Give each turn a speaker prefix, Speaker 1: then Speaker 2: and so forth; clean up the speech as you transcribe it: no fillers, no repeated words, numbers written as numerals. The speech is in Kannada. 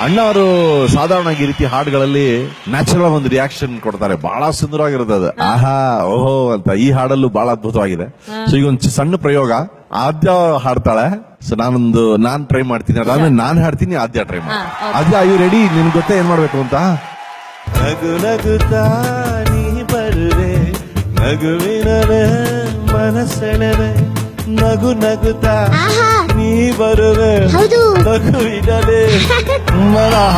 Speaker 1: ಅಣ್ಣ ಅವರು ಸಾಧಾರಣವಾಗಿ ಈ ರೀತಿ ಹಾಡುಗಳಲ್ಲಿ ನ್ಯಾಚುರಲ್ ಒಂದು ರಿಯಾಕ್ಷನ್ ಕೊಡ್ತಾರೆ. ಬಹಳ ಸುಂದರವಾಗಿರುತ್ತೆ ಅದು. ಆಹಾ ಓಹೋ ಅಂತ. ಈ ಹಾಡಲ್ಲೂ ಬಹಳ ಅದ್ಭುತವಾಗಿದೆ. ಸೊ ಈಗ ಒಂದು ಸಣ್ಣ ಪ್ರಯೋಗ. ಆದ್ಯ ಹಾಡ್ತಾಳೆ. ಸೊ ನಾನ್ ಟ್ರೈ ಮಾಡ್ತೀನಿ. ಅದಾದ್ಮೇಲೆ ನಾನ್ ಹಾಡ್ತೀನಿ, ಆದ್ಯ ಟ್ರೈ ಮಾಡಿ. ಆದ್ಯ ಯು ರೆಡಿ? ನಿನ್ ಗೊತ್ತೇ ಏನ್ ಮಾಡ್ಬೇಕು ಅಂತ? ನಗು ನಗುತ್ತಾ ನೀ ಬರುವೆ, ನಗುವಿನರೆ ಮನಸ್ಸೆಳೆವೆ, ನಗು ನಗುತ್ತಾ ನೀ ಬರುವೆ, ನಗುವಿನರೆ ಮನಃ